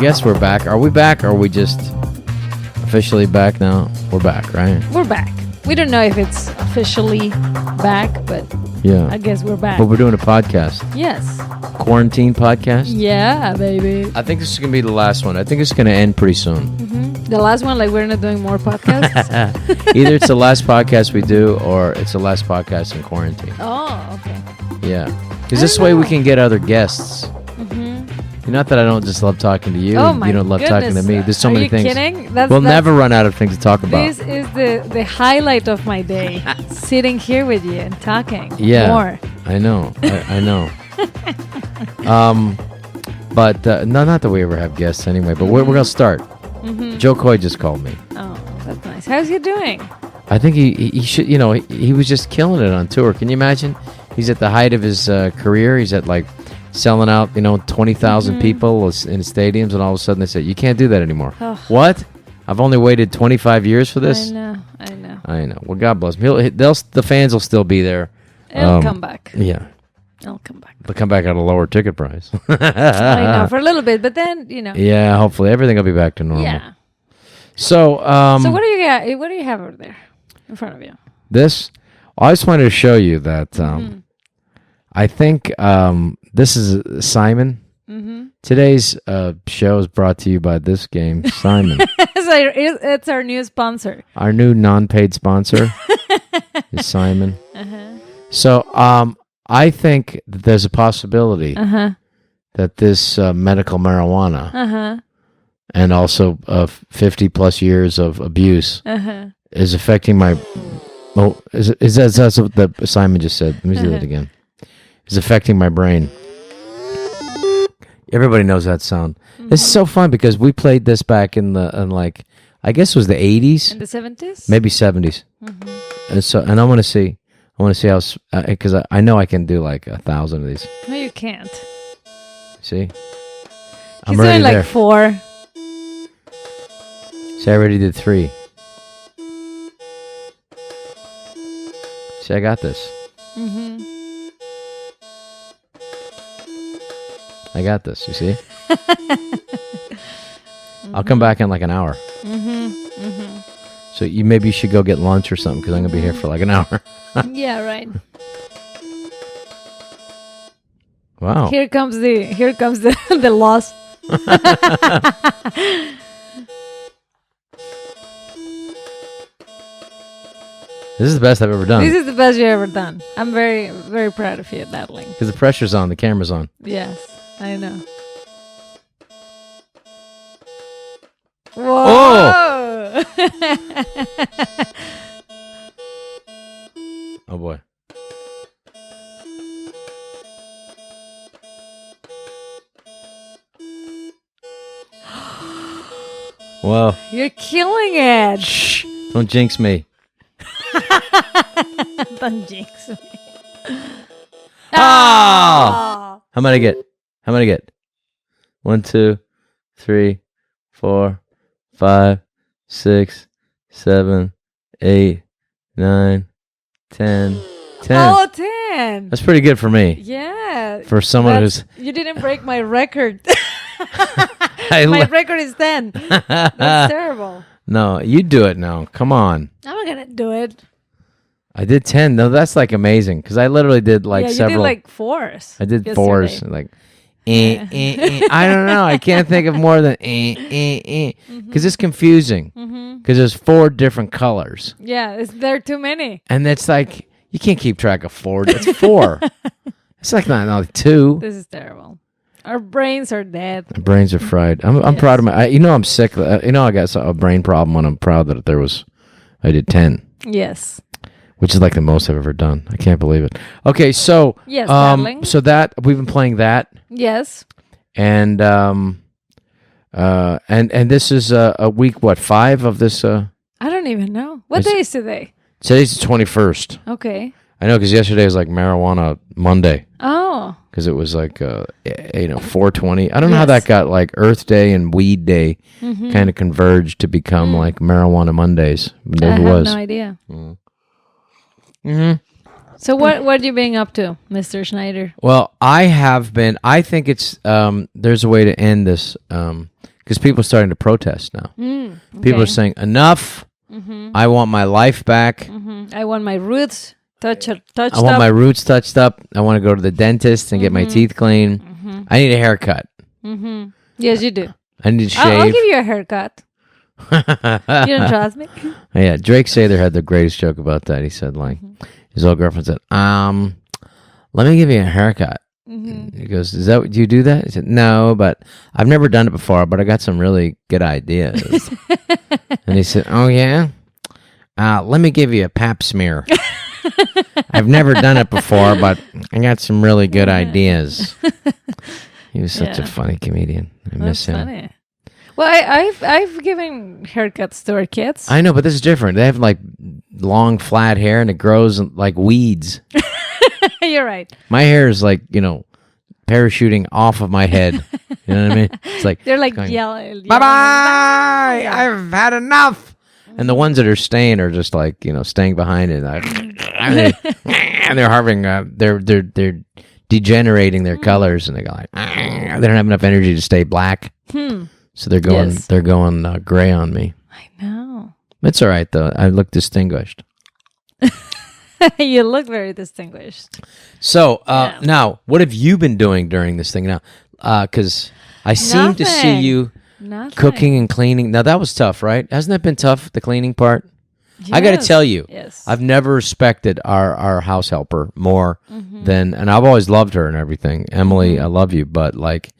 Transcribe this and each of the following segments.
guess we're back. Are we back, or are we just officially back now? We're back, right? We're back. We don't know if it's officially back, but Yeah. I guess we're back. But we're doing a podcast. Yes. Quarantine podcast? Yeah, baby. I think this is going to be the last one. I think it's going to end pretty soon. Mm-hmm. The last one, like we're not doing more podcasts? Either it's the last podcast we do, or it's the last podcast in quarantine. Oh, okay. Yeah. Because this way we can get other guests. Mm-hmm. Not that I don't just love talking to you. Oh, and my you don't love talking to me. There's so many things. Are you kidding? We'll never run out of things to talk about. This is the highlight of my day. Sitting here with you and talking more. I know. I know. But no, not that we ever have guests anyway. But we're gonna start. Mm-hmm. Joe Coy just called me. Oh, that's nice. How's he doing? I think he should. You know, he was just killing it on tour. Can you imagine? He's at the height of his career. He's at like selling out, 20,000 people in stadiums, and all of a sudden they say you can't do that anymore. Oh. What? I've only waited 25 years for this. I know. Well, God bless him. The fans will still be there. It'll come back. Yeah. I'll come back. They'll come back at a lower ticket price. I know, for a little bit, but then, Yeah, hopefully everything will be back to normal. Yeah. So, so what do you got? What do you have over there in front of you? This, I just wanted to show you that I think this is Simon. Mm-hmm. Today's show is brought to you by this game, Simon. It's our new sponsor. Our new non-paid sponsor is Simon. Uh-huh. So, I think that there's a possibility that this medical marijuana and also 50 plus years of abuse is affecting my. Oh, that's what Simon just said. Let me do that again. Is affecting my brain. Everybody knows that sound. This is so fun because we played this back in I guess it was the 80s. In the 70s? Maybe 70s. And I want to see how, because I know I can do like 1,000 of these. No, you can't. See? He's doing like 4. See, I already did 3. See, I got this. I got this, you see? I'll come back in like an hour. So maybe you should go get lunch or something, because I'm going to be here for like an hour. Yeah, right. Wow. Here comes the loss. This is the best I've ever done. This is the best you've ever done. I'm very, very proud of you, Natalie. Because the pressure's on, the camera's on. Yes, I know. Whoa! Oh! Oh boy. Whoa. You're killing it. Shh. Don't jinx me. Don't jinx me. Oh! How many I get? 1, 2, 3, 4, 5, 6, 7, 8, 9, 10. 10. Oh, 10. That's pretty good for me. Yeah. For someone who's... You didn't break my record. My record is 10. That's terrible. No, you do it now. Come on. I'm not going to do it. I did 10. No, that's like amazing. Because I literally did like several... you did like 4s. I did yesterday. 4s. Like, I don't know. I can't think of more than because it's confusing. Because there's 4 different colors. Yeah, there are too many. And it's like, you can't keep track of 4. That's 4. It's like not 2. This is terrible. Our brains are dead. Our brains are fried. I'm proud of my... I'm sick. I got a brain problem when I'm proud that I did 10. Yes. Which is like the most I've ever done. I can't believe it. Okay, so... Yes, darling. So we've been playing that. Yes. And and this is a week, 5 of this... I don't even know. What day is today? Today's the 21st. Okay. I know, because yesterday was like Marijuana Monday. Oh. Because it was like, 420. I don't know how that got, like, Earth Day and Weed Day kind of converged to become, like, Marijuana Mondays. I have no idea. So what are you being up to, Mr. Schneider? Well, I think it's, there's a way to end this because people are starting to protest now. Okay. People are saying, enough. I want my life back. I want my roots touched I want my roots touched up. I want to go to the dentist and get my teeth clean. I need a haircut. Yes, you do. I need to shave. I'll give you a haircut. You don't trust me? Yeah, Drake Sather had the greatest joke about that. He said, like, his old girlfriend said, let me give you a haircut. He goes, do you do that? He said, no, but I've never done it before, but I got some really good ideas. And he said, oh, yeah? Let me give you a pap smear. I've never done it before, but I got some really good ideas. He was such a funny comedian. I miss him. Funny. Well, I've given haircuts to our kids. I know, but this is different. They have like long, flat hair, and it grows like weeds. You're right. My hair is like, parachuting off of my head. You know what I mean? It's like they're like yelling. Bye-bye! I've had enough. And the ones that are staying are just like, staying behind it. And they're harving, they're degenerating their colors, and they go like, they don't have enough energy to stay black. So they're going gray on me. I know. It's all right though. I look distinguished. You look very distinguished. So now, what have you been doing during this thing now? Because I seem to see you cooking and cleaning. Now that was tough, right? Hasn't that been tough, the cleaning part? Yes. I got to tell you, I've never respected our house helper more than, and I've always loved her and everything. Emily, I love you, but like,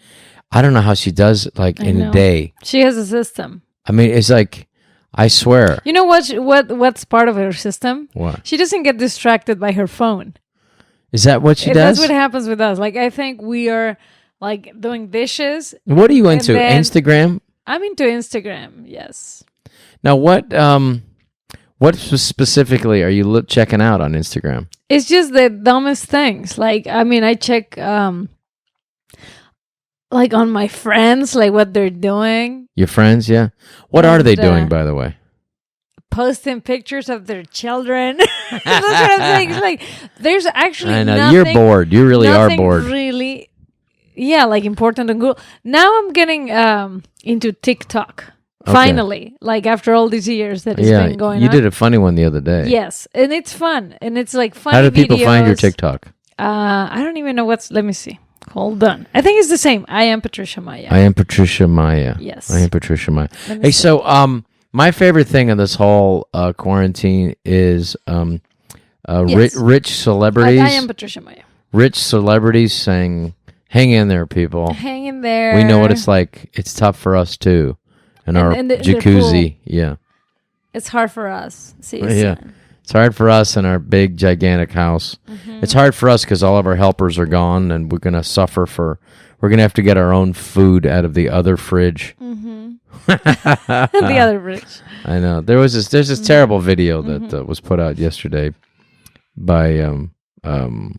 I don't know how she does like in a day. She has a system. I mean, it's like, I swear. You know what's part of her system? What? She doesn't get distracted by her phone. Is that what she does? That's what happens with us. Like, I think we are like doing dishes. What are you into? Instagram? I'm into Instagram, yes. Now, what specifically are you checking out on Instagram? It's just the dumbest things. Like, I mean, I check like on my friends, like what they're doing. Your friends, yeah. What are they doing, by the way? Posting pictures of their children. That's what I'm saying. It's like there's actually I know nothing, you're bored. You really are bored. Really, yeah, like important and cool. Now I'm getting into TikTok. Okay. Finally, like after all these years that it's been going on. You did a funny one the other day. Yes, and it's fun, and it's like funny. How do people find your TikTok? I don't even know let me see. Hold on. I think it's the same. I am Patricia Maya. I am Patricia Maya. Yes. I am Patricia Maya. Hey, so my favorite thing of this whole quarantine is rich celebrities. I am Patricia Maya. Rich celebrities saying, hang in there, people. Hang in there. We know what it's like. It's tough for us, too. And our jacuzzi. Yeah. It's hard for us. See, it's hard for us in our big, gigantic house. It's hard for us because all of our helpers are gone, and we're going to suffer we're going to have to get our own food out of the other fridge. The other fridge. I know. There's this terrible video that was put out yesterday by the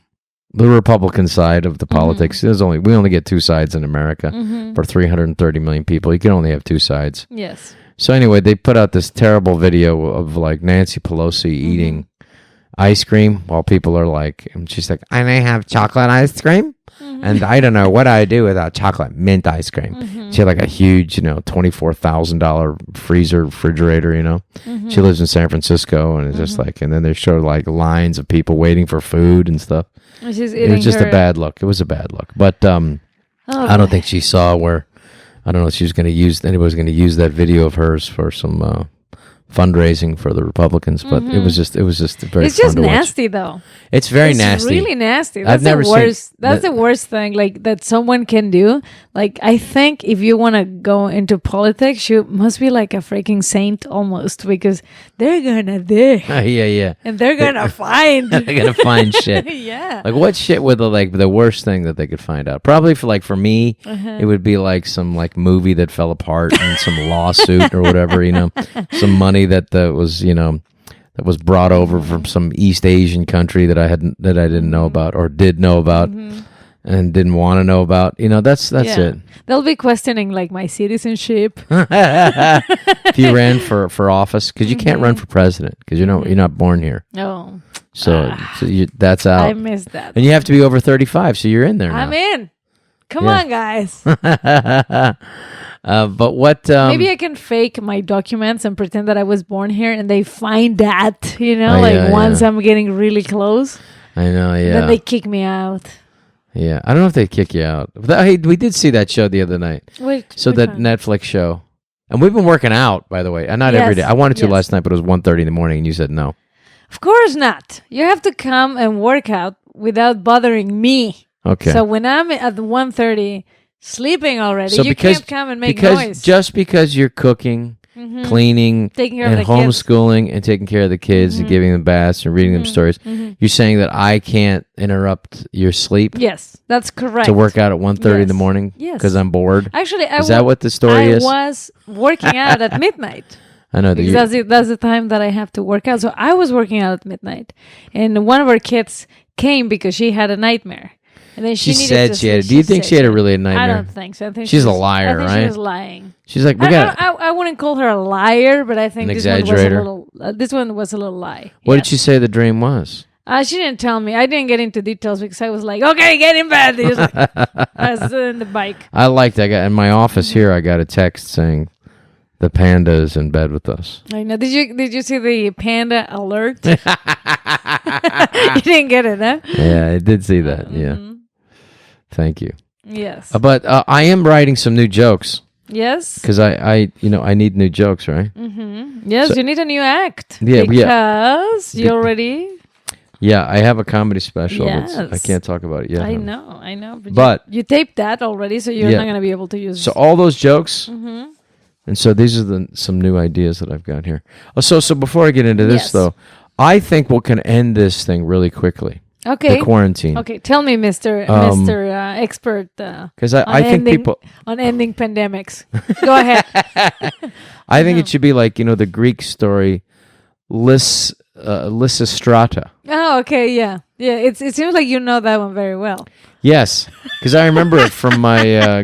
Republican side of the politics. We only get two sides in America for 330 million people. You can only have two sides. Yes. So anyway, they put out this terrible video of like Nancy Pelosi eating ice cream while people are like, and she's like, I may have chocolate ice cream, and I don't know what I do without chocolate mint ice cream. She had like a huge, $24,000 refrigerator. She lives in San Francisco, and it's just like, and then they showed like lines of people waiting for food and stuff. It was just a bad look. It was a bad look, but I don't think she saw where. I don't know if she was going to anybody's going to use that video of hers for some fundraising for the Republicans, but it was just very. It's just nasty, though. It's very nasty. Really nasty. That's the worst. That's the worst thing, like that someone can do. Like, I think if you want to go into politics, you must be like a freaking saint almost, because they're gonna dig. Yeah, and they're gonna find. They're gonna find shit. Yeah. Like, what shit would the worst thing that they could find out? Probably for me, it would be like some like movie that fell apart and some lawsuit or whatever. Some money that was that was brought over from some East Asian country that I didn't know about or did know about and didn't want to know about. That's it. They'll be questioning like my citizenship. If you ran for office, because you can't run for president because you're not born here. Oh, so that's out. I missed that. And you have to be over 35, so you're in there now. I'm in. Come on, guys. But what? Maybe I can fake my documents and pretend that I was born here, and they find that, once I'm getting really close. I know, yeah. Then they kick me out. Yeah, I don't know if they kick you out. Hey, we did see that show the other night. Which that one? Netflix show. And we've been working out, by the way. And not every day. I wanted to last night, but it was 1:30 in the morning, and you said no. Of course not. You have to come and work out without bothering me. Okay. So when I'm at 1:30 sleeping already, you can't come and make noise. Just because you're cooking, cleaning, taking care of the homeschooling kids. And taking care of the kids and giving them baths and reading them stories, you're saying that I can't interrupt your sleep? Yes, that's correct. To work out at 1:30 in the morning? Yes. Because I'm bored? Actually, is that what the story is? I was working out at midnight. I know that that's the time that I have to work out. So I was working out at midnight, and one of our kids came because she had a nightmare. And then she said she had. Do you think she had a nightmare? I don't think so. I think she's a liar, right? She was lying. She's like, I wouldn't call her a liar, but I think this one was a little lie. What did she say the dream was? She didn't tell me. I didn't get into details because I was like, okay, get in bed. I was in the bike. I liked. I got in my office here. I got a text saying the panda is in bed with us. I know. Did you see the panda alert? You didn't get it, huh? Yeah, I did see that. Yeah. Thank you. Yes. But I am writing some new jokes. Yes. Because I need new jokes, right? Yes, so, you need a new act. Yeah. Because you already. Yeah, I have a comedy special. Yes. I can't talk about it yet. I know. But you taped that already, so you're not going to be able to use it. So all those jokes. And so these are some new ideas that I've got here. So before I get into this, though, I think we can end this thing really quickly. Okay. The quarantine. Okay, tell me, Mr. Expert. Because I think people on ending pandemics. Go ahead. I think it should be like the Greek story, Lysistrata. Oh, okay, yeah. It seems like you know that one very well. Yes, because I remember it from my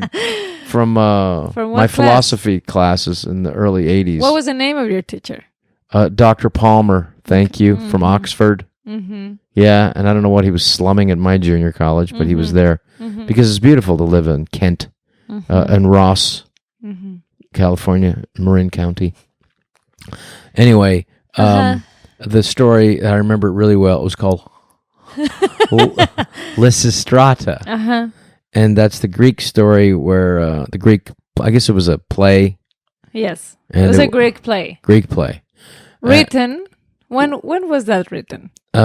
my philosophy classes in the early '80s. What was the name of your teacher? Dr. Palmer. Thank you, from Oxford. Yeah, and I don't know what he was slumming at my junior college, but he was there because it's beautiful to live in Kent and Ross, California, Marin County. Anyway, the story, I remember it really well. It was called Lysistrata. And that's the Greek story where I guess it was a play. Yes, it was a Greek play. Greek play. Written. When was that written? Like,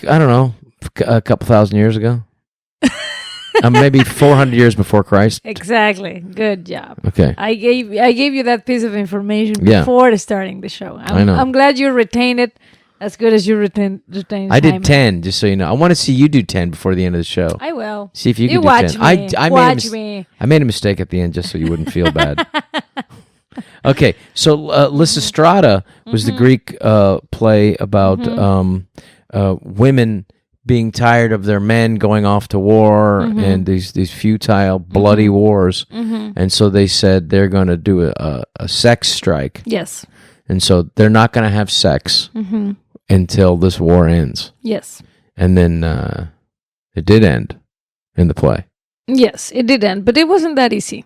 I don't know, a couple thousand years ago. Maybe 400 years before Christ. Exactly. Good job. Okay. I gave you that piece of information before starting the show. I know. I'm glad you retained it as good as you retained. I did 10, just so you know. I want to see you do 10 before the end of the show. I will. See if you can do watch 10. Me. I watch me. I made a mistake at the end just so you wouldn't feel bad. Okay, so Lysistrata was the Greek play about women being tired of their men going off to war and these futile, bloody wars, and so they said they're going to do a sex strike. Yes. And so they're not going to have sex until this war ends. Yes. And then it did end in the play. Yes, it did end, but it wasn't that easy.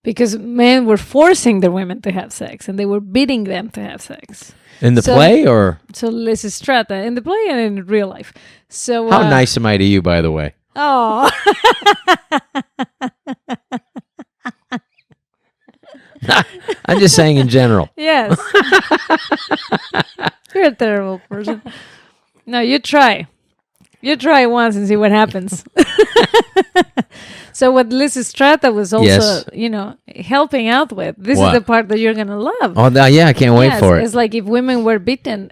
Because men were forcing their women to have sex, and they were bidding them to have sex. In the play, or? So Lysistrata, in the play and in real life. So how nice am I to you, by the way? Oh. I'm just saying in general. Yes. You're a terrible person. No, you try. You try once and see what happens. So what Lysistrata was also, helping out with, this is the part that you're going to love. Oh, yeah, I can't wait for it. It's like if women were beaten,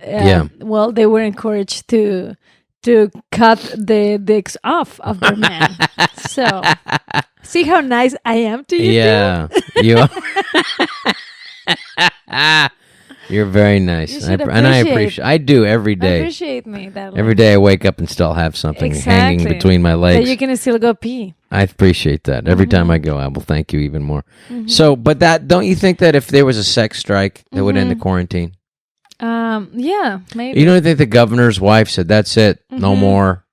well, they were encouraged to cut the dicks off of their men. So, see how nice I am to you? Yeah. You're very nice. And I appreciate. I do every day. Appreciate me that every day I wake up and still have something hanging between my legs. That you can still go pee. I appreciate that. Every time I go, I will thank you even more. So, but don't you think that if there was a sex strike, that would end the quarantine? Yeah, maybe. You don't think the governor's wife said, "That's it, no more"?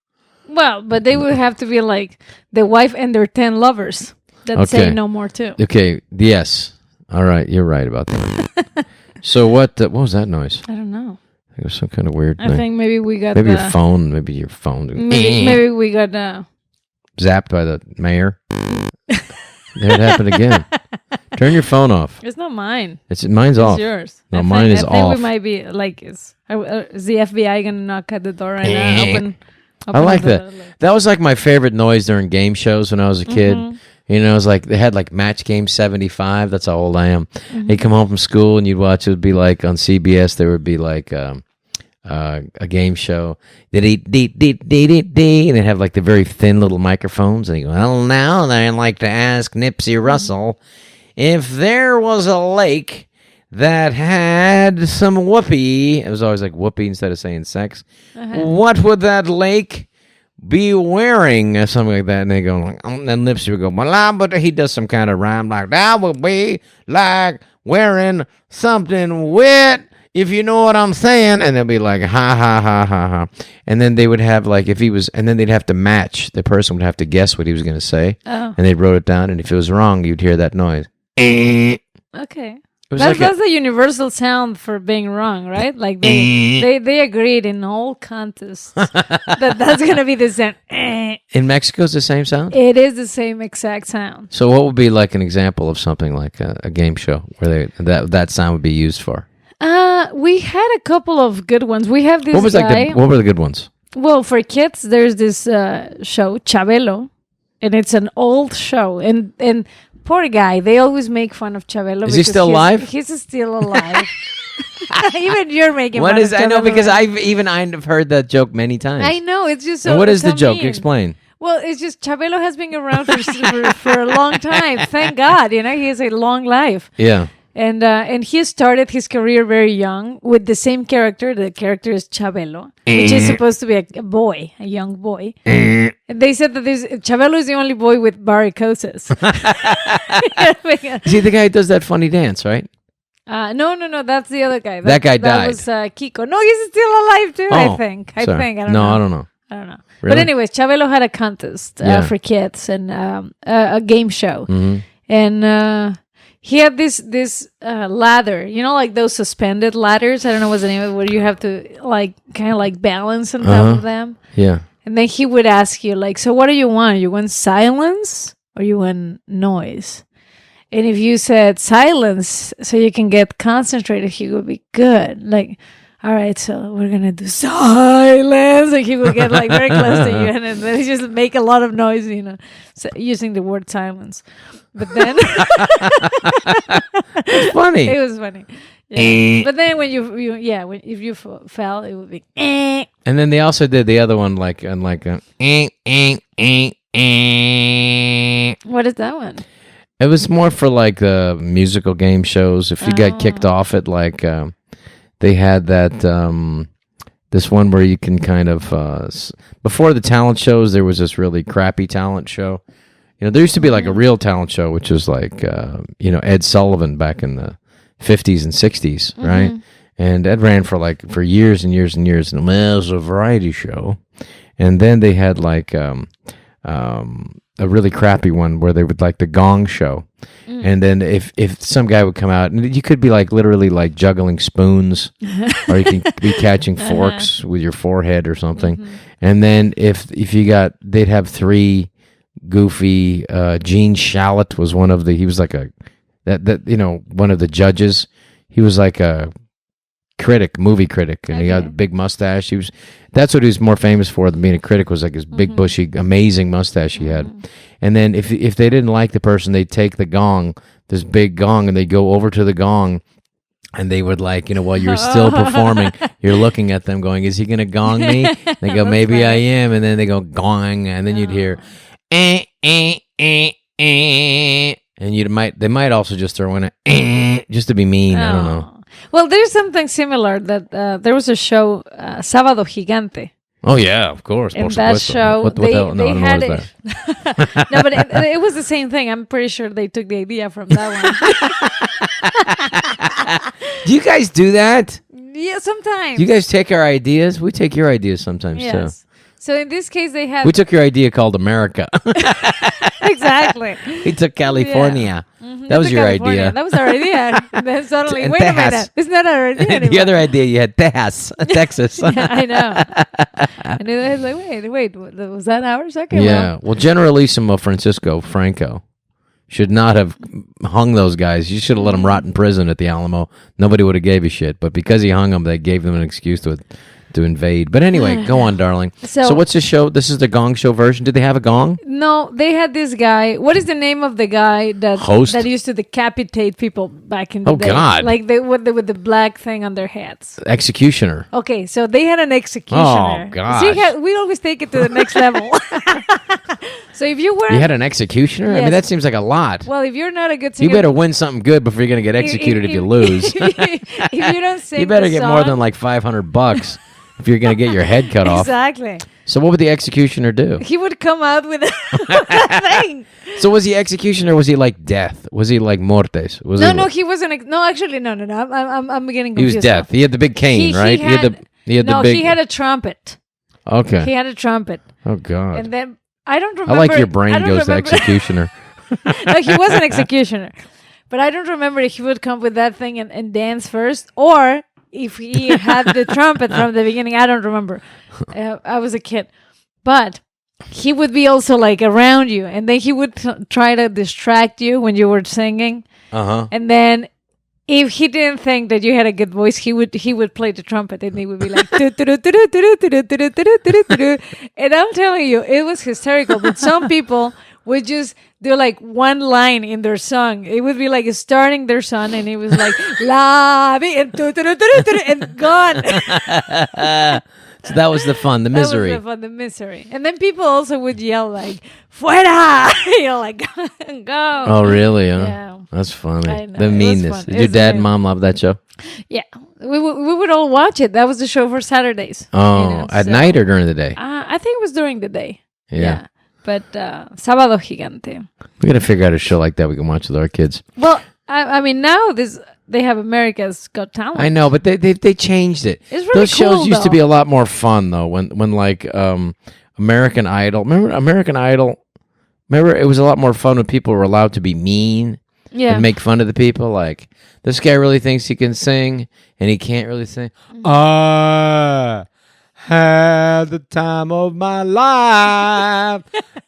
Well, but they would have to be like the wife and their 10 lovers. that say no more too. Okay. Yes. All right. You're right about that. So what was that noise? I don't know. It was some kind of weird thing. I think maybe we got your phone. Maybe your phone. Maybe we got zapped by the mayor. That happened again. Turn your phone off. It's not mine. Mine's off. It's yours. No, mine is off. I think we might be like, is the FBI gonna knock at the door right now? Open I like that. That was like my favorite noise during game shows when I was a kid. You know, it was like they had like Match Game 75. That's how old I am. You'd come home from school and you'd watch. It would be like on CBS. There would be like a game show. And they'd have like the very thin little microphones. And you go, well, now I'd like to ask Nipsey Russell if there was a lake that had some whoopee. It was always like whoopee instead of saying sex. What would that lake be wearing, or something like that? And they go like, and then Nipsey would go, well, but he does some kind of rhyme like that would be like wearing something wet, if you know what I'm saying. And they'll be like, ha ha ha ha ha. And then they would have like, if he was, and then they'd have to match. The person would have to guess what he was going to say. And they wrote it down. And if it was wrong, you'd hear that noise. Okay. That's the universal sound for being wrong, right? Like they agreed in all contests that's going to be the sound. In Mexico, it's the same sound? It is the same exact sound. So what would be like an example of something like a game show where that sound would be used for? We had a couple of good ones. We have this what were the good ones? Well, for kids, there's this show, Chabelo, and it's an old show. And poor guy, they always make fun of Chabelo. Is he still alive? He's still alive. Even you're making fun of Chabelo. I know, because I've heard that joke many times. I know, it's just so. And what is the mean. joke? Explain. Well, it's just Chabelo has been around for a long time. Thank God, he has a long life. Yeah. And he started his career very young with the same character. The character is Chabelo, which is supposed to be a boy, a young boy. And they said that Chabelo is the only boy with varicoses. Is he the guy who does that funny dance, right? No, that's the other guy. That guy died. That was Kiko. No, he's still alive too, I think. I don't know. I don't know. Really? But anyways, Chabelo had a contest for kids and a game show. And he had this ladder, like those suspended ladders. I don't know what's the name of it, where you have to kind of balance on top of them. Yeah. And then he would ask you so what do you want? You want silence or you want noise? And if you said silence so you can get concentrated, he would be good. All right, so we're going to do silence. And he would get very close to you and then he just make a lot of noise, using the word silence. But then it's funny. It was funny. Yeah. But then when if you fell, it would be And then they also did the other one What is that one? It was more for musical game shows. If you got kicked off it, they had that this one where you can kind of before the talent shows, there was this really crappy talent show. There used to be a real talent show, which was Ed Sullivan back in the 50s and 60s, right? And Ed ran for years and years and years, and it was a variety show. And then they had a really crappy one where they would the Gong Show. And then if some guy would come out, and you could be literally juggling spoons, or you can be catching forks with your forehead or something. And then if you they'd have three goofy. Gene Shalit was one of he was one of the judges. He was a movie critic, and he had a big mustache. That's what he was more famous for than being a critic, was his big bushy amazing mustache he had. And then if they didn't like the person, they'd take the gong, this big gong, and they'd go over to the gong, and they would while you're still performing, you're looking at them going, is he gonna gong me? They go, maybe funny. I am. And then they go gong, and then you'd hear and they might also just throw in a just to be mean. I don't know. Well, there's something similar that there was a show, Sábado Gigante. Oh yeah, of course. In that show, they had it. No, but it was the same thing. I'm pretty sure they took the idea from that one. Do you guys do that? Yeah, sometimes. Do you guys take our ideas? We take your ideas sometimes too. So in this case, they have We took your idea called America. exactly. We took California. That was your California. idea. That was our idea. And then suddenly, And wait a Texas. minute, it's not our idea anymore. The other idea you had Texas. Yeah, I know. And then I was like, wait, was that ours? Okay, Yeah. Well, Generalissimo Francisco Franco should not have hung those guys. You should have let them rot in prison at the Alamo. Nobody would have gave a shit. But because he hung them, they gave them an excuse to invade. But anyway, go on, darling. So what's the show? This is the Gong Show version. Did they have a gong? No, they had this guy. What is the name of the guy that used to decapitate people back in the day? Oh, God. Like with the black thing on their heads. Executioner. Okay, so they had an executioner. Oh, gosh. See, we always take it to the next level. So if you were... You had an executioner? I mean, Yes. that seems like a lot. Well, if you're not a good singer... You better win something good before you're going to get executed if you lose. If you don't sing You better the get more song- than like $500 if you're going to get your head cut off. Exactly. So what would the executioner do? He would come out with a thing. So was he executioner or was he like death? Was he like Mortes? Was No, he wasn't. No, actually, no. I'm getting He confused. was death. now. He had the big cane, right? He had the big... he had a trumpet. Okay. He had a trumpet. Oh, God. And then, I don't remember. I like your brain I don't goes to remember- executioner. No, he was an executioner. But I don't remember if he would come with that thing and dance first, or if he had the trumpet from the beginning. I don't remember. I was a kid. But he would be also like around you, and then he would try to distract you when you were singing. Uh-huh. And then if he didn't think that you had a good voice, he would play the trumpet, and he would be like, and I'm telling you, it was hysterical. But some people would just do like one line in their song. It would be like starting their song, and it was like la and gone. So that was the fun, the misery. That was the fun, the misery. And then people also would yell like "Fuera!" You know, like go. Oh, really? Huh? Yeah. That's funny. I know, The it was meanness. fun. Did It your was dad and amazing. mom love that show? Yeah, we would all watch it. That was the show for Saturdays. Oh, at night or during the day? I think it was during the day. Yeah. But Sábado Gigante. We got to figure out a show like that we can watch with our kids. Well, I mean, now they have America's Got Talent. I know, but they changed it. It's really Those shows cool, used to though. be a lot more fun though. When like American Idol. Remember American Idol? Remember it was a lot more fun when people were allowed to be mean Yeah. and make fun of the people. Like this guy really thinks he can sing and he can't really sing. Mm-hmm. I had the time of my life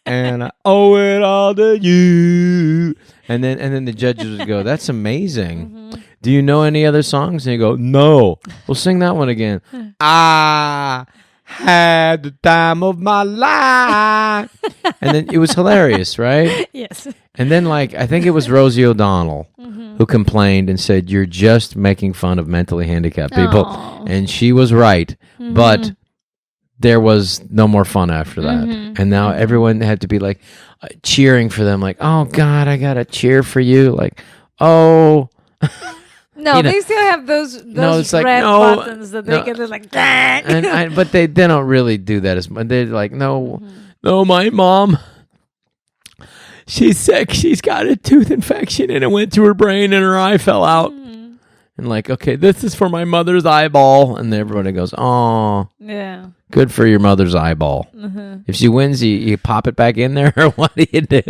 and I owe it all to you. And then the judges would go, "That's amazing. Mm-hmm. Do you know any other songs?" And you go, "No." Well, sing that one again. I had the time of my life. And then it was hilarious, right? Yes. And then, like, I think it was Rosie O'Donnell who complained and said, "You're just making fun of mentally handicapped people." Aw. And she was right. But there was no more fun after that. And now everyone had to be like cheering for them, like, "Oh, God, I got to cheer for you." Like, oh. No, You know- they still have those it's like, red no, buttons that no. they can just like. But they don't really do that as much. They're like, no, my mom, she's sick. She's got a tooth infection and it went to her brain and her eye fell out. And like, okay, this is for my mother's eyeball. And everybody goes, "Oh, Yeah. good for your mother's eyeball." If she wins, you pop it back in there, or what do you do?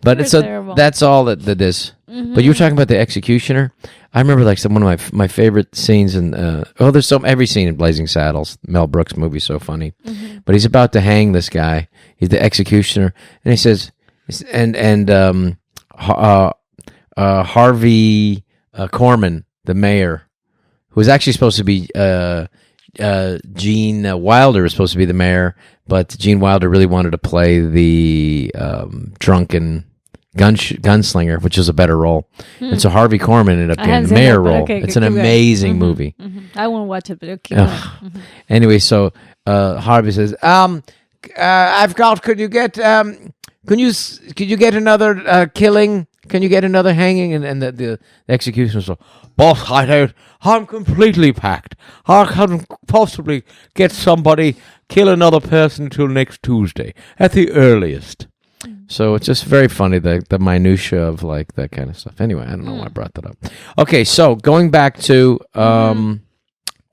But You're terrible. that's all that is. But you were talking about the executioner. I remember like one of my favorite scenes in there's every scene in Blazing Saddles. Mel Brooks movie, so funny. But he's about to hang this guy. He's the executioner, and he says, Harvey Korman, the mayor, who was actually supposed to be Gene Wilder was supposed to be the mayor, but Gene Wilder really wanted to play the drunken gunslinger, which is a better role. And so Harvey Korman ended up I getting haven't the seen mayor it, but role. okay, It's an keep going. amazing movie. I won't watch it, but okay. Anyway, so Harvey says, "I've got. Could you get another killing? Can you get another hanging?" And the executioner says, "Boss, I'm completely packed. I can't possibly get somebody kill another person until next Tuesday at the earliest." So it's just very funny, the minutia of like that kind of stuff. Anyway, I don't know why I brought that up. Okay, so going back to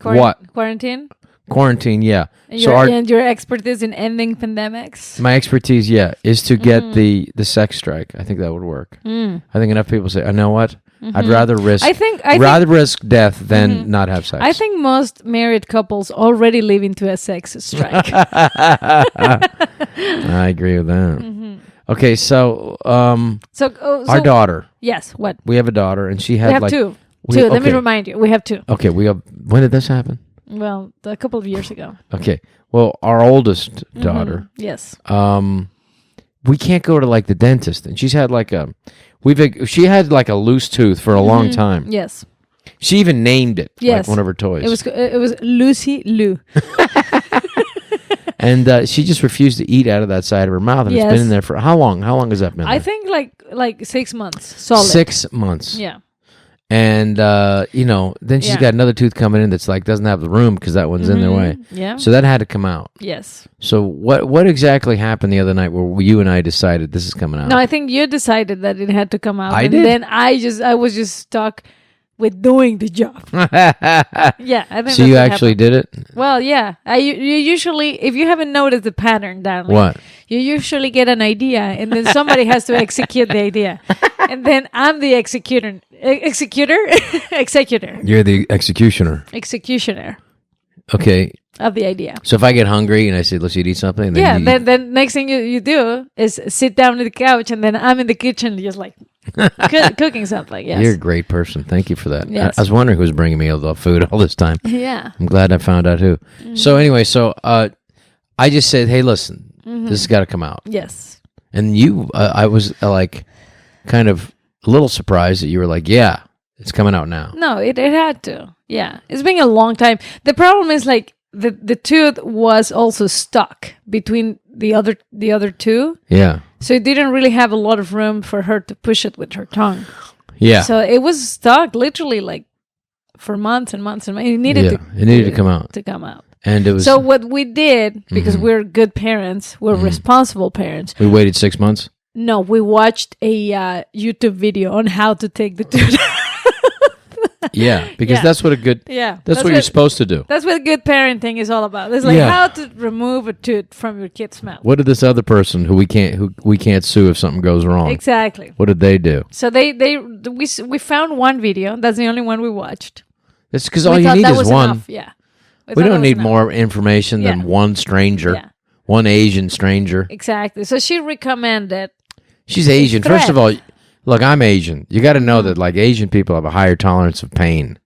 what? Quarantine? quarantine, yeah. And your expertise in ending pandemics. My expertise, is to get the sex strike. I think that would work. I think enough people say, "I know what? I'd rather risk. Risk death than not have sex." I think most married couples already live into a sex strike. I agree with that. Okay, so our daughter. Yes. What? We have a daughter, and she had we have two. Two. Let me remind you, we have two. Okay, we have. When did this happen? Well, a couple of years ago. Okay. Well, our oldest daughter. Yes. We can't go to like the dentist, and she's had like she had like a loose tooth for a long time. Yes. She even named it. Yes. Like one of her toys. It was Lucy Lou. And she just refused to eat out of that side of her mouth, and it's been in there for how long? How long has that been? I think like 6 months. Solid. 6 months. Yeah. And then she's got another tooth coming in that's like doesn't have the room because that one's in their way. Yeah. So that had to come out. Yes. So what exactly happened the other night where you and I decided this is coming out? No, I think you decided that it had to come out. I did. Then I was just stuck with doing the job. Yeah, I think. So you actually did it? Well, yeah. You usually, if you haven't noticed the pattern, darling, what? You usually get an idea, and then somebody has to execute the idea, and then I'm the executor. Executor. You're the executioner. Okay. Of the idea. So if I get hungry and I say, let's eat something. Then next thing you do is sit down on the couch, and then I'm in the kitchen just like cooking something. Yes. You're a great person. Thank you for that. Yes. I was wondering who was bringing me all the food all this time. Yeah. I'm glad I found out who. So anyway, I just said, hey, listen, this has got to come out. Yes. And I was like kind of a little surprised that you were like, yeah, it's coming out now. No, it had to. Yeah. It's been a long time. The problem is like the tooth was also stuck between the other two. Yeah. So it didn't really have a lot of room for her to push it with her tongue. Yeah. So it was stuck literally like for months and months and months. It needed to come out. To come out. And it was. So what we did, because we're good parents, we're responsible parents. We waited 6 months. No, we watched a YouTube video on how to take the tooth. Yeah, because that's what that's what you're supposed to do. That's what good parenting is all about. It's like how to remove a tooth from your kid's mouth. What did this other person who we can't sue if something goes wrong? Exactly. What did they do? So we found one video. That's the only one we watched. It's because all you need is one. Enough. Yeah. We don't need more information than one stranger. Yeah. One Asian stranger. Exactly. So she recommended. She's Asian. First of all, look, I'm Asian. You got to know that like Asian people have a higher tolerance of pain.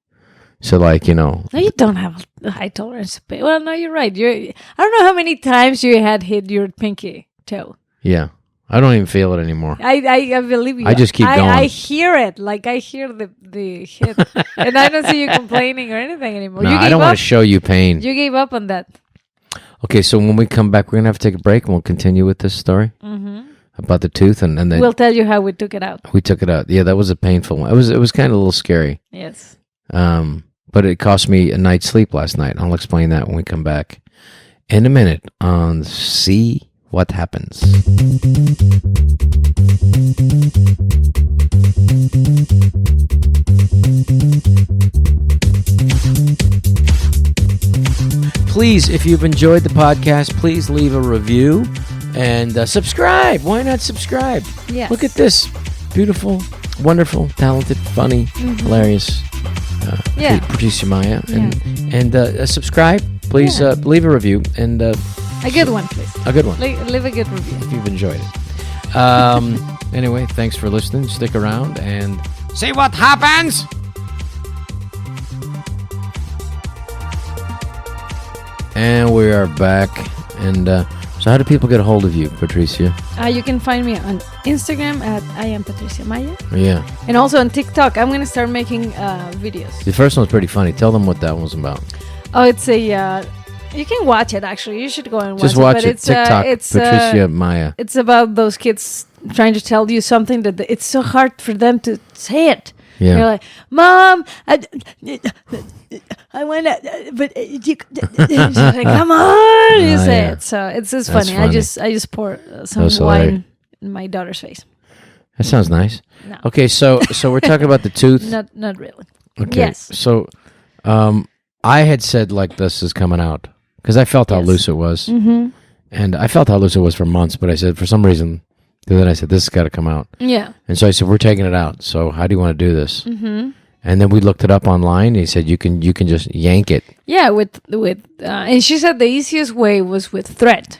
So like, No, you don't have a high tolerance of pain. Well, no, you're right. I don't know how many times you had hit your pinky toe. Yeah. I don't even feel it anymore. I believe you. I just keep going. I hear it. Like I hear the hit. And I don't see you complaining or anything anymore. No, I don't want to show you pain. You gave up on that. Okay, so when we come back, we're going to have to take a break and we'll continue with this story. About the tooth, and then we'll tell you how we took it out. We took it out. Yeah, that was a painful one. It was kind of a little scary. Yes. But it cost me a night's sleep last night. I'll explain that when we come back in a minute on See What Happens. Please, if you've enjoyed the podcast, please leave a review. And subscribe. Why not subscribe? Yes. Look at this. Beautiful, wonderful, talented, funny, hilarious Patricia Maya. And subscribe. Please leave a review. And a good one, please. A good one. Leave a good review. If you've enjoyed it. Anyway, thanks for listening. Stick around and see what happens. And we are back. And so how do people get a hold of you, Patricia? You can find me on Instagram at I am Patricia Maya. Yeah. And also on TikTok. I'm going to start making videos. The first one's pretty funny. Tell them what that one's about. Oh, it's a... you can watch it, actually. You should go and watch it. Just watch it. TikTok, Patricia Maya. It's about those kids trying to tell you something that it's so hard for them to say it. Yeah. You're like, Mom, I want to, but you, like, come on, you say it. So it's just funny. I just pour some wine in my daughter's face. That sounds nice. No. Okay, so we're talking about the tooth. Not really. Okay. Yes. So, I had said like this is coming out. because I felt how loose it was. Mm-hmm. And I felt how loose it was for months, but I said, for some reason, then I said, this has got to come out. Yeah. And so I said, we're taking it out. So how do you want to do this? Mm-hmm. And then we looked it up online. And he said, you can just yank it. Yeah, and she said the easiest way was with thread.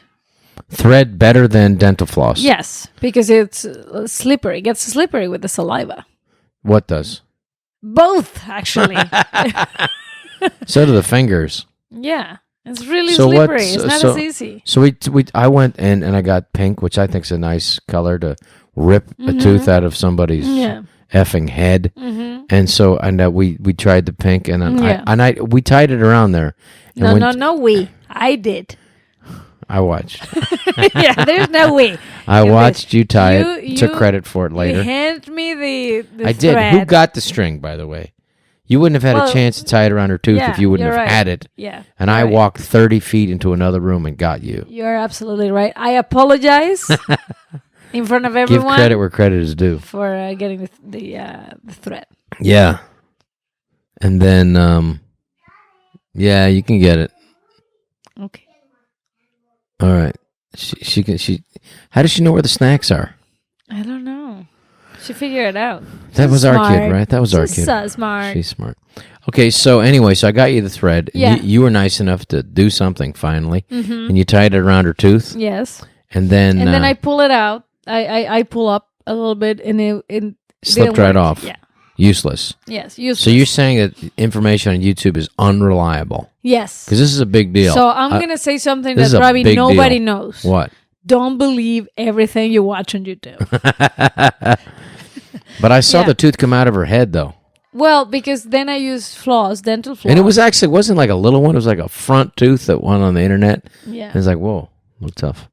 Thread better than dental floss. Yes, because it's slippery. It gets slippery with the saliva. What does? Both, actually. So do the fingers. Yeah. It's really slippery. It's not as easy. So I went in and I got pink, which I think is a nice color to rip a tooth out of somebody's effing head. Mm-hmm. And so we tried the pink and we tied it around there. And I did. I watched. Yeah, there's no we. I watched you tie it. Took credit for it later. You hand me the I thread. did. Who got the string, by the way? You wouldn't have had a chance to tie it around her tooth if you wouldn't have had it. Yeah. And I walked 30 feet into another room and got you. You're absolutely right. I apologize in front of everyone. Give credit where credit is due. For getting the thread. Yeah. And then, you can get it. Okay. All right. She. How does she know where the snacks are? I don't know. She figured it out. That was our kid, right? That was our kid. She's so smart. She's smart. Okay, so anyway, I got you the thread. Yeah. You were nice enough to do something finally, and you tied it around her tooth. Yes. And then I pull it out. I pull up a little bit, and it slipped right off. Yeah. Useless. Yes, useless. So you're saying that information on YouTube is unreliable? Yes. Because this is a big deal. So I'm going to say something that probably nobody knows. What? Don't believe everything you watch on YouTube. But I saw the tooth come out of her head, though. Well, because then I used dental floss. And it wasn't like a little one. It was like a front tooth that went on the internet. Yeah. And it's like, whoa, look tough.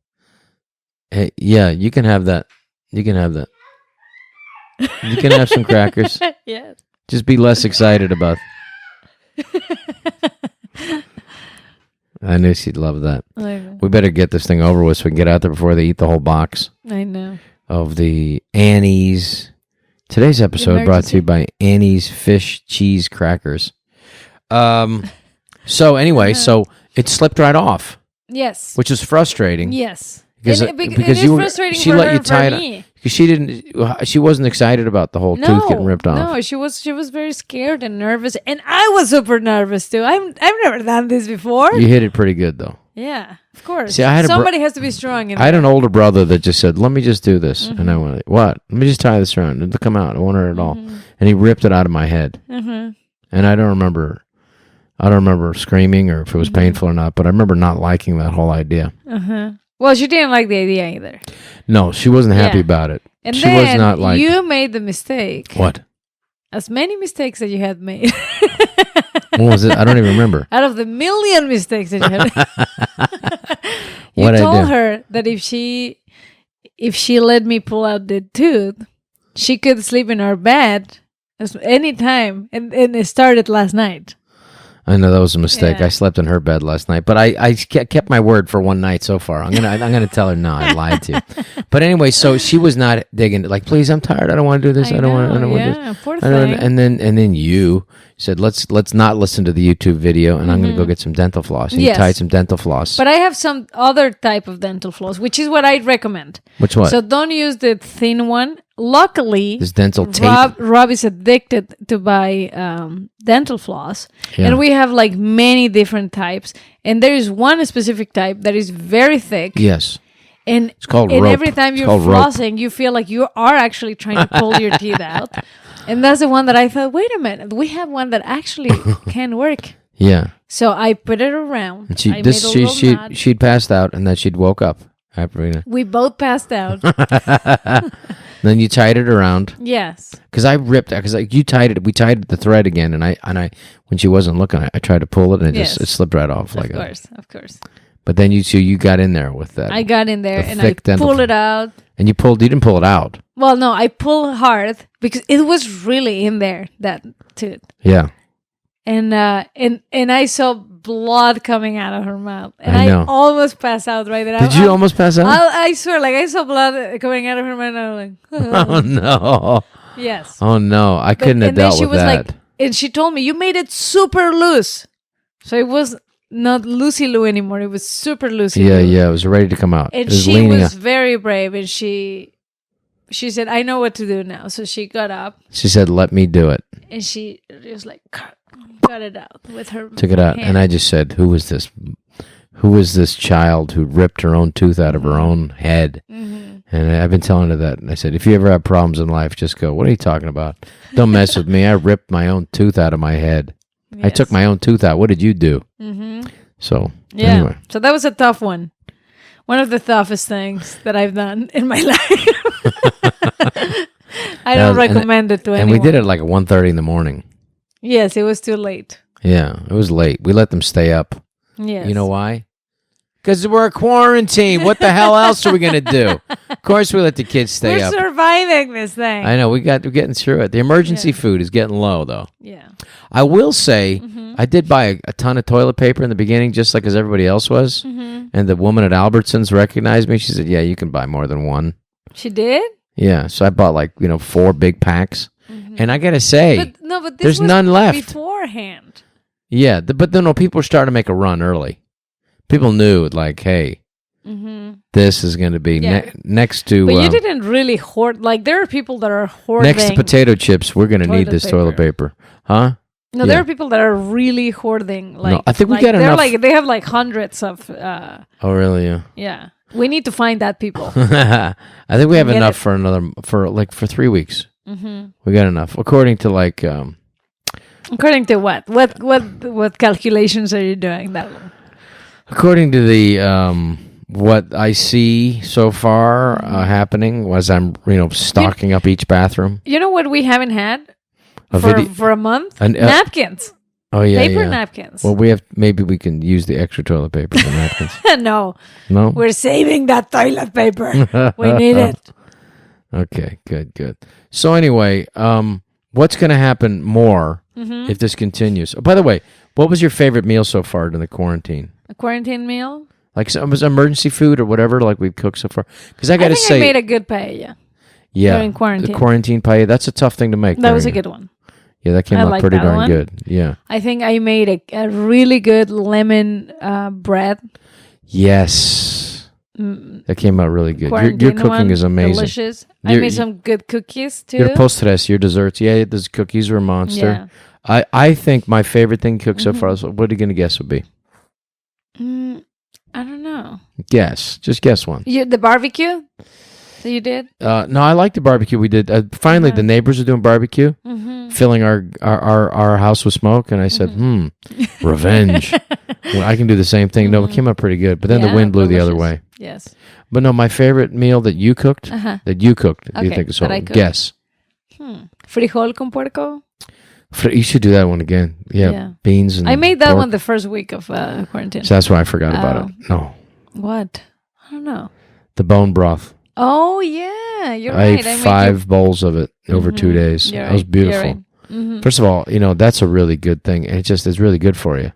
Hey, yeah, you can have that. You can have that. You can have some crackers. Yes. Just be less excited about. I knew she'd love that. I know. We better get this thing over with so we can get out there before they eat the whole box. I know. Of the Annie's. Today's episode brought to you by Annie's Fish Cheese Crackers. So anyway, so it slipped right off. Yes. Which is frustrating. Yes. Because it is frustrating she for let her you and tie for it me. Because she wasn't excited about the whole tooth getting ripped off. No, she was very scared and nervous, and I was super nervous too. I've never done this before. You hit it pretty good though. Yeah, of course. See, somebody has to be strong. I had an older brother that just said, "Let me just do this," and I went, "What? Let me just tie this around. It'll come out. It won't hurt at all." And he ripped it out of my head, and I don't remember screaming or if it was painful or not, but I remember not liking that whole idea. Well, she didn't like the idea either. No, she wasn't happy about it. And she then was not like you made the mistake. What? As many mistakes that you had made. What was it? I don't even remember. Out of the million mistakes that you had made. You told her that if she let me pull out the tooth, she could sleep in our bed any time, and it started last night. I know that was a mistake. Yeah. I slept in her bed last night, but I kept my word for one night so far. I'm gonna tell her no, I lied to you. But anyway, so she was not digging it. Like, please, I'm tired. I don't want to do this. I don't want to do this. Poor thing. And then you said, let's not listen to the YouTube video, and I'm gonna go get some dental floss. And you tied some dental floss. But I have some other type of dental floss, which is what I'd recommend. Which one? So don't use the thin one. Luckily, this dental tape. Rob is addicted to buy dental floss, and we have like many different types. And there is one specific type that is very thick. Yes, and it's called and rope. Every time you're flossing, you feel like you are actually trying to pull your teeth out. And that's the one that I thought, wait a minute, we have one that actually can work. Yeah. So I put it around. And she'd passed out, and then she'd woke up. We both passed out. Then you tied it around. Yes. Because I ripped it. Because you tied it. We tied the thread again, and I when she wasn't looking, I tried to pull it, and it slipped right off. Of course. But then you got in there with that. I got in there and I pulled it out. And you didn't pull it out. Well, no, I pulled hard because it was really in there, that tooth. Yeah. And I saw blood coming out of her mouth, and I almost passed out right there. Did you almost pass out? I swear, like I saw blood coming out of her mouth, and I was like, "Oh no!" Yes. Oh no! I couldn't have dealt with that. And she told me, "You made it super loose," so it was not Lucy Lou anymore. It was Super Lucy Yeah, Lou. yeah. It was ready to come out. And It was she leaning was up. very brave, and she said, "I know what to do now." So she got up She said, "Let me do it." and she just like cut it out with her. Took it out, hand. and I just said, "Who was this? Who was this child who ripped her own tooth out of her own head?" And I've been telling her that. And I said, "If you ever have problems in life, just go. What are you talking about? Don't mess with me. I ripped my own tooth out of my head. I took my own tooth out. What did you do?" So anyway, so that was a tough one. One of the toughest things that I've done in my life. I don't recommend it to anyone. And we did it like at 1:30 in the morning. Yes, it was too late. Yeah, it was late. We let them stay up. Yes. You know why? Because we're quarantined. What the hell else are we going to do? Of course, we let the kids stay We're up. surviving this thing. I know. We're getting through it. The emergency food is getting low, though. Yeah. I will say, I did buy a ton of toilet paper in the beginning, just like as everybody else was. And the woman at Albertsons recognized me. She said, "Yeah, you can buy more than one." She did? Yeah. So I bought 4 big packs. And I got to say, But this there's was none left. beforehand. Yeah. But no, people were starting to make a run early. People knew, hey, this is going to be next to... But you didn't really hoard... there are people that are hoarding... Next to potato chips, we're going to need this toilet paper. Huh? No, there are people that are really hoarding. No, I think we got enough... they have hundreds of... oh, really? Yeah. Yeah. We need to find that people. I think we have enough for 3 weeks. We got enough. According to According to what? What calculations are you doing that one? According to the what I see so far happening was I'm stocking up each bathroom. You know what we haven't had for a month? Napkins. Oh yeah, paper napkins. Well, maybe we can use the extra toilet paper for napkins. No, no, we're saving that toilet paper. We need it. Okay, good. So anyway, what's going to happen more if this continues? Oh, by the way, what was your favorite meal so far in the quarantine? A quarantine meal? Was emergency food or whatever we've cooked so far? Because I got to say, I made a good paella. Yeah, during quarantine. The quarantine paella. That's a tough thing to make. That was a good one. Yeah, that came out pretty darn good. Yeah. I think I made a really good lemon bread. Yes. That came out really good. Your cooking is amazing. Delicious. I made some good cookies too. Your postres, your desserts. Yeah, those cookies were a monster. Yeah. I think my favorite thing cooked so far is, what are you going to guess would be? I don't know. Guess. Just guess one. The barbecue that you did? No, I like the barbecue we did. Finally, the neighbors are doing barbecue, filling our house with smoke, and I said, revenge. Well, I can do the same thing. No, it came out pretty good, but then the wind blew the other way. Yes. But no, my favorite meal that you cooked, do you think so? Guess. Frijol con puerco? You should do that one again. Yeah. Beans and I made that pork. one the first week of quarantine. So that's why I forgot about it. No. What? I don't know. The bone broth. Oh, yeah. You're I right. ate 5 bowls of it over 2 days. That was beautiful. First of all, that's a really good thing. It's really good for you.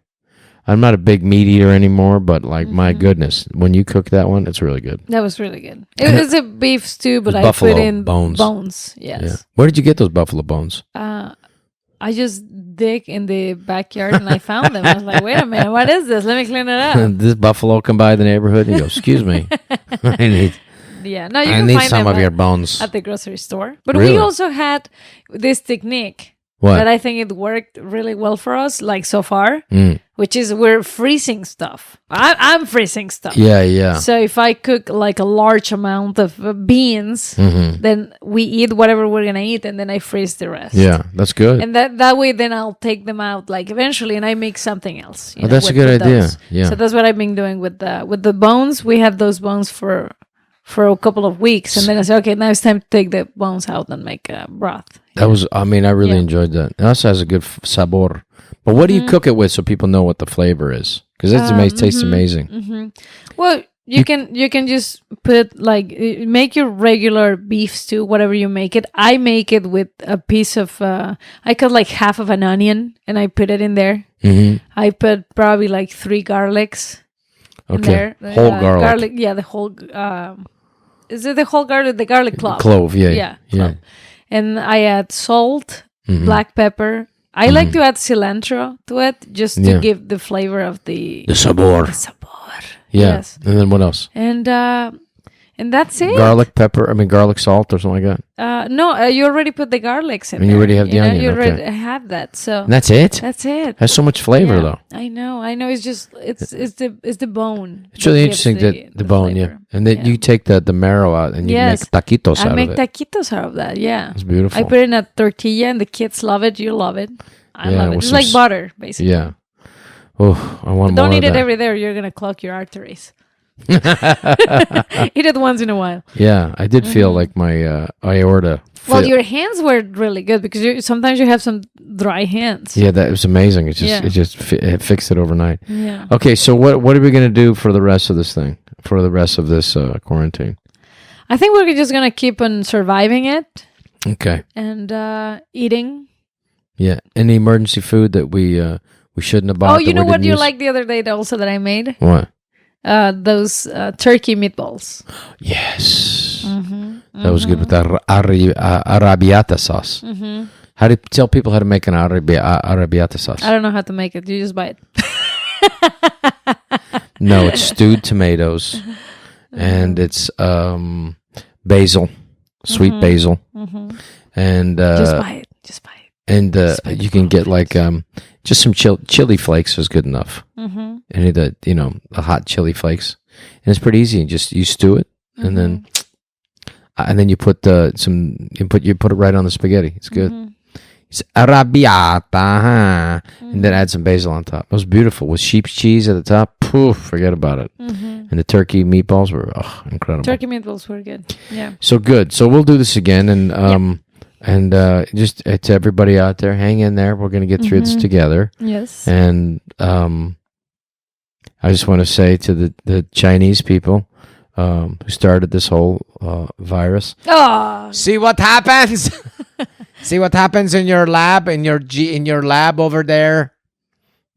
I'm not a big meat eater anymore, but my goodness, when you cook that one, it's really good. That was really good. It was a beef stew, but I put in bones. Yes. Yeah. Where did you get those buffalo bones? I just dig in the backyard and I found them. I was like, wait a minute, what is this? Let me clean it up. This buffalo come by the neighborhood and you go, excuse me. I need some of your bones at the grocery store. But we also had this technique that I think it worked really well for us, so far, which is we're freezing stuff. I'm freezing stuff. Yeah. So if I cook a large amount of beans, then we eat whatever we're gonna eat, and then I freeze the rest. Yeah, that's good. And that way, then I'll take them out eventually, and I make something else. That's a good idea. Those. Yeah. So that's what I've been doing with the bones. We had those bones for a couple of weeks, and then I said, okay, now it's time to take the bones out and make broth. That was, I really enjoyed that. It also has a good sabor. But what do you cook it with so people know what the flavor is? Because it tastes amazing. Well, you can just put make your regular beef stew, whatever you make it. I make it with a piece of, I cut half of an onion and I put it in there. I put probably 3 garlics in there. Whole garlic. Yeah, the whole, is it the whole garlic? The garlic clove. Clove, yeah. Clove. And I add salt, black pepper, I like to add cilantro to it just to give the flavor of the sabor. Yeah. Yes. And then what else? And that's it. Garlic salt or something like that. No, you already put the garlics in. And you already have the onion. You already have that. So and that's it. That's it. Has so much flavor though. I know. It's just it's the bone. It's really interesting that the bone, flavor. And then you take the marrow out and you make taquitos out of it. I make taquitos out of that. Yeah, it's beautiful. I put it in a tortilla, and the kids love it. You love it. I love it. It's like butter, basically. Yeah. Oh, I want more. Don't eat it every day, or you're gonna clog your arteries. Eat it once in a while. Yeah, I did feel like my aorta. Well, your hands were really good because sometimes you have some dry hands. Yeah, that was amazing. It fixed it overnight. Yeah. Okay, so what are we gonna do for the rest of this thing? For the rest of this quarantine? I think we're just gonna keep on surviving it. Okay. And eating. Yeah. Any emergency food that we shouldn't have bought? Oh, you know what you liked the other day also that I made? What? Those turkey meatballs. Yes. That was good with that arrabbiata sauce. How do you tell people how to make an arrabbiata sauce? I don't know how to make it. You just buy it. No, it's stewed tomatoes, and it's basil, sweet basil, and just buy it. Just buy it. And you can get like just some chili flakes is good enough. Any of the hot chili flakes, and it's pretty easy. You stew it, and then you put you put it right on the spaghetti. It's good. It's arrabbiata, and then add some basil on top. It was beautiful with sheep's cheese at the top. Poof, forget about it. And the turkey meatballs were incredible. Turkey meatballs were good. Yeah. So good. So we'll do this again, and and just to everybody out there, hang in there. We're going to get through this together. Yes. And I just want to say to the Chinese people who started this whole virus. Oh. See what happens. See what happens in your lab, in your lab over there,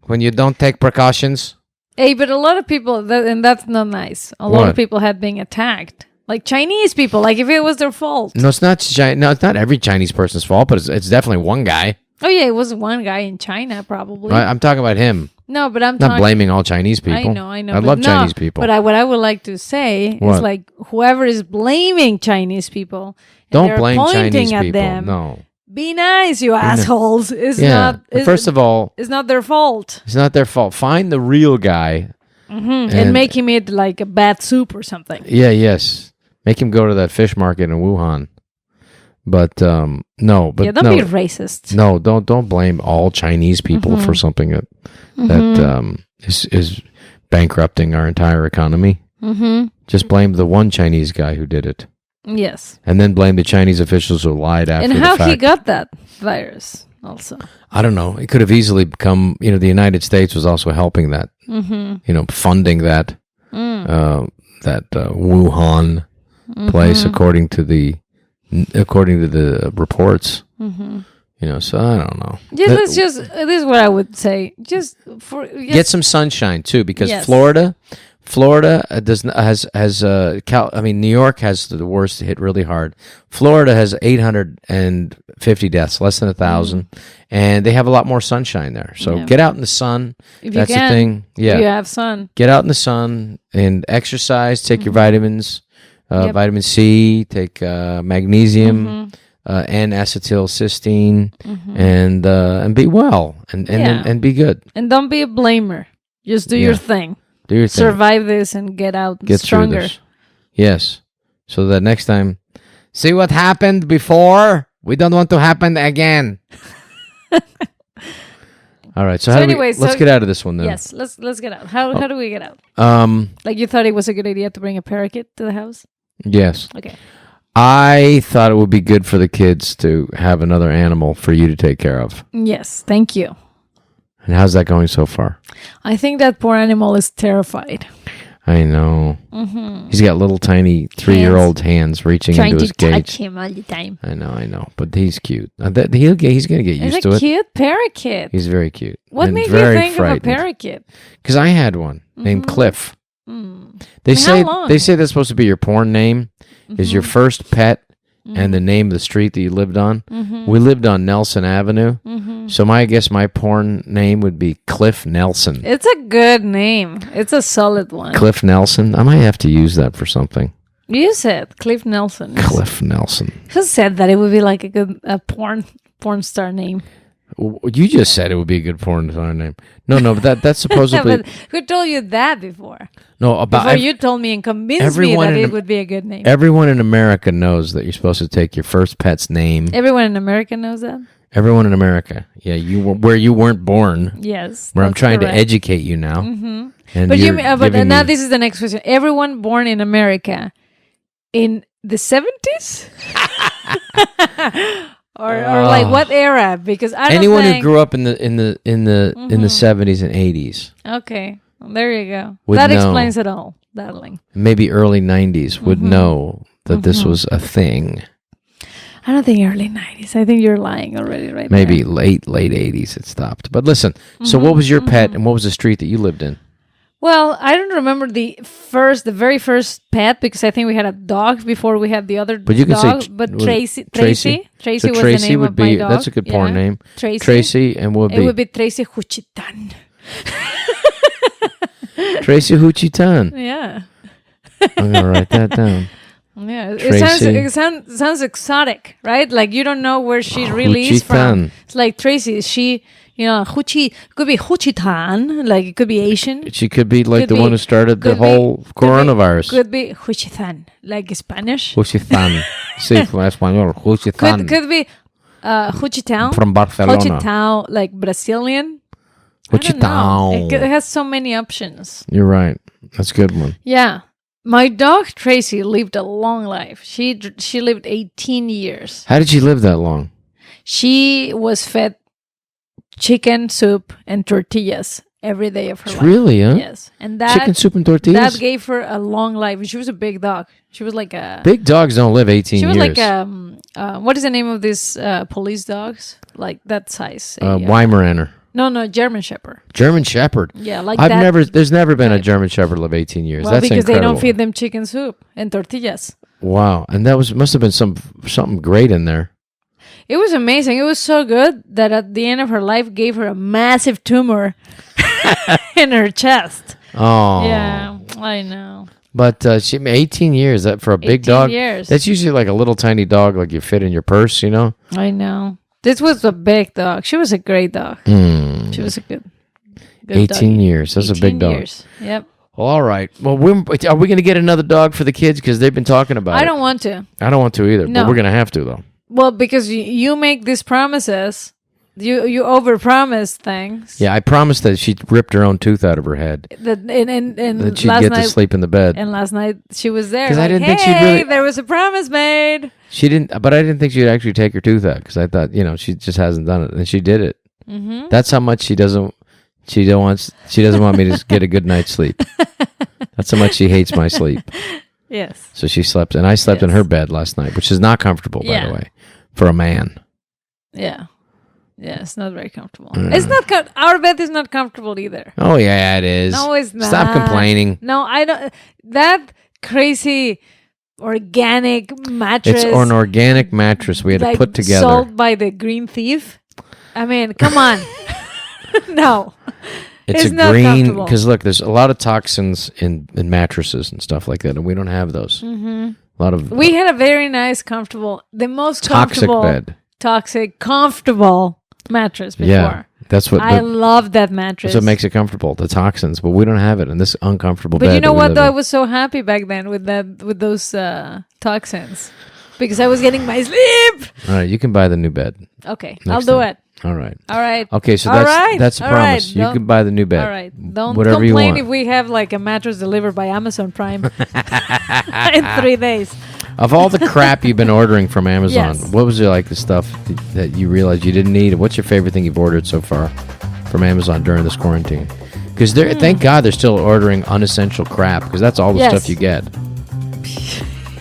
when you don't take precautions. Hey, but a lot of people, and that's not nice. A lot of people have been attacked. Like Chinese people, like if it was their fault. No, it's not. No, it's not every Chinese person's fault, but it's definitely one guy. Oh yeah, it was one guy in China, probably. I'm talking about him. No, but I'm not blaming all Chinese people. I know. I love Chinese people. But what I would like to say is like whoever is blaming Chinese people, don't blame Chinese at people. them, no. Be nice, you assholes. It's not. First of all, it's not their fault. It's not their fault. Find the real guy and make him eat like a bad soup or something. Yeah. Yes. Make him go to that fish market in Wuhan. But no. But don't be racist. No, don't blame all Chinese people for something that is bankrupting our entire economy. Just blame the one Chinese guy who did it. Yes. And then blame the Chinese officials who lied after the fact. And how he got that virus also. I don't know. It could have easily become, the United States was also helping that, funding that, that Wuhan place according to the reports. So I don't know. This is what I would say. Get some sunshine too, because Florida New York has the worst hit really hard. Florida has 850 deaths, less than 1,000, and they have a lot more sunshine there. So get out in the sun. That's the thing. Yeah, you have sun. Get out in the sun and exercise. Take your vitamins, vitamin C. Take magnesium. And acetylcysteine, and be well, and be good. And don't be a blamer. Just do your thing. Do your thing. Survive this and get stronger. Through this. Yes. So that next time, see what happened before? We don't want to happen again. All right. So let's get out of this one then. Yes, let's get out. How do we get out? Like you thought it was a good idea to bring a parakeet to the house? Yes. Okay. I thought it would be good for the kids to have another animal for you to take care of. Yes, thank you. And how's that going so far? I think that poor animal is terrified. I know. He's got little tiny 3-year-old hands reaching into his cage. Trying to touch him all the time. I know. But he's cute. He's going to get used to it. He's a cute parakeet. He's very cute. What made you think of a parakeet? Because I had one named Cliff. They say that's supposed to be your porn name. Is your first pet and the name of the street that you lived on. We lived on Nelson Avenue. So I guess my porn name would be Cliff Nelson. It's a good name. It's a solid one. Cliff Nelson. I might have to use that for something. You said Cliff Nelson. Cliff Nelson. Who said that it would be like a good porn star name? You just said it would be a good porn star name. No, but that's supposedly. But who told you that before? No, before you told me and convinced me that it would be a good name. Everyone in America knows that you're supposed to take your first pet's name. Everyone in America knows that? Everyone in America. Yeah, where you weren't born. Yes. Where I'm trying to educate you now. And but now this is the next question. Everyone born in America in the 70s? or like what era? Because I don't anyone who grew up in the 70s and 80s. Okay. Well, there you go. That explains it all, darling. Maybe early 90s would know that this was a thing. I don't think early 90s. I think you're lying already right Maybe there. late 80s it stopped. But listen, so what was your pet and what was the street that you lived in? Well, I don't remember the very first pet because I think we had a dog before we had the other dog. But Tracy was the name of my dog. That's a good porn name. Tracy, and it would be Tracy Huchitan. Tracy Huchitan. Yeah. I'm gonna write that down. Yeah, it sounds exotic, right? Like you don't know where she really is from. It's like Tracy. She, Huchi could be Huchitan, like it could be Asian. She could be like the one who started the whole coronavirus. Could be Huchitan, like Spanish. Huchitan. Sí, fue español. Huchitan. Could be Huchitão from Barcelona. Huchitão, like Brazilian. Huchitão. It has so many options. You're right. That's a good one. Yeah. My dog Tracy lived a long life. She lived 18 years. How did she live that long? She was fed chicken soup and tortillas every day of her life. Really, huh? Yes. And that chicken soup and tortillas? That gave her a long life. She was a big dog. She was like a... Big dogs don't live 18 years. She was like what is the name of these police dogs? Like that size. Weimaraner. No, German Shepherd. German Shepherd. Yeah, like that. There's never been a German Shepherd live 18 years. Well, that's because incredible. they don't feed them chicken soup and tortillas. Wow, and must have been something great in there. It was amazing. It was so good that at the end of her life gave her a massive tumor in her chest. Oh. Yeah, I know. But she 18 years for a big dog. 18 years. That's usually like a little tiny dog, like you fit in your purse, I know. This was a big dog. She was a great dog. She was a good 18 doggy. years. That's a big dog. Years. Yep. Well, all right. Well, are we going to get another dog for the kids? Because they've been talking about it. I don't want to. I don't want to either. No. But we're going to have to, though. Well, because you make these promises. You overpromise things. Yeah, I promised that she ripped her own tooth out of her head. And that she'd get to sleep in the bed. And last night she was there. Because like, I didn't think she'd really... there was a promise made. She didn't, but I didn't think she'd actually take her tooth out because I thought, she just hasn't done it, and she did it. Mm-hmm. That's how much she doesn't want me to get a good night's sleep. That's how much she hates my sleep. Yes. So she slept, and I slept in her bed last night, which is not comfortable, by the way, for a man. Yeah. Yeah, it's not very comfortable. It's not our bed is not comfortable either. Oh yeah, it is. No, it's not. Stop complaining. No, I don't. That crazy organic mattress. It's an organic mattress we had to put together. Sold by the Green Thief. I mean, come on. No. It's a green, because look, there's a lot of toxins in mattresses and stuff like that, and we don't have those. Mm-hmm. A lot of. We had a very nice, comfortable, the most toxic bed. Toxic, comfortable mattress before. Yeah, that's what I love that mattress. That's what makes it comfortable, the toxins, but we don't have it in this uncomfortable bed. But you know what though? I was so happy back then with those toxins because I was getting my sleep. All right, you can buy the new bed. Okay, I'll do it. All right. Okay, so that's a promise. You can buy the new bed. All right. Don't whatever complain if we have like a mattress delivered by Amazon Prime in 3 days. Of all the crap you've been ordering from Amazon, Yes. What was the stuff that you realized you didn't need? What's your favorite thing you've ordered so far from Amazon during this quarantine? Because thank God they're still ordering unessential crap, because that's all the stuff you get.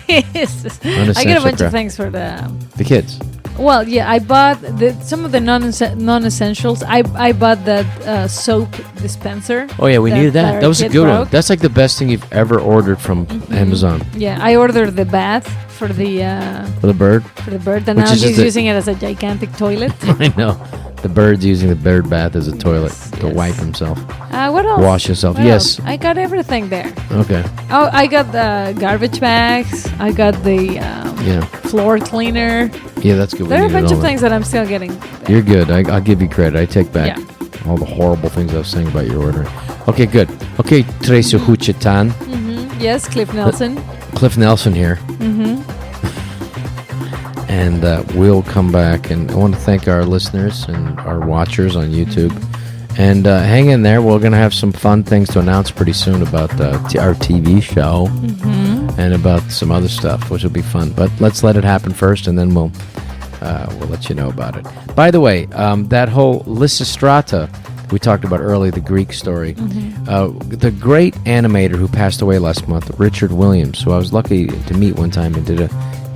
I get a bunch of things for the kids. Well, yeah, I bought some of the non-essentials. I bought that soap dispenser. Oh yeah, we needed that. That was a good broke. one. That's like the best thing you've ever ordered from Amazon. Yeah, I ordered the bath for the bird. For the bird, and now she's using it as a gigantic toilet. I know. The bird's using the bird bath as a toilet to wipe himself. What else? Wash himself. What yes. else? I got everything there. Okay. Oh, I got the garbage bags. I got the floor cleaner. Yeah, that's good. There are a bunch of things that I'm still getting. There. You're good. I'll give you credit. I take back all the horrible things I was saying about your ordering. Okay, good. Okay, Tracy Huchetan. Yes, Cliff Nelson. Cliff Nelson here. And we'll come back. And I want to thank our listeners and our watchers on YouTube. And hang in there. We're going to have some fun things to announce pretty soon about our TV show and about some other stuff, which will be fun. But let's let it happen first, and then we'll let you know about it. By the way, that whole Lysistrata we talked about earlier, the Greek story, the great animator who passed away last month, Richard Williams, who I was lucky to meet one time and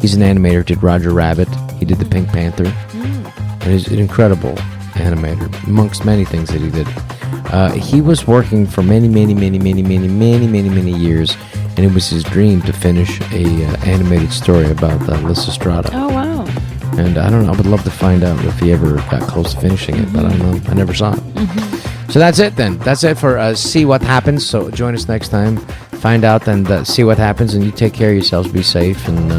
he's an animator, did Roger Rabbit, he did the Pink Panther, and he's an incredible animator, amongst many things that he did. He was working for many years, and it was his dream to finish a animated story about Lysistrata. Oh, wow. And I don't know, I would love to find out if he ever got close to finishing it, but I don't know, I never saw it. So that's it then. That's it for See What Happens. So join us next time, find out and see what happens, and you take care of yourselves, be safe, and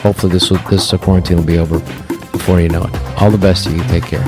hopefully this quarantine will be over before you know it. All the best to you. Take care.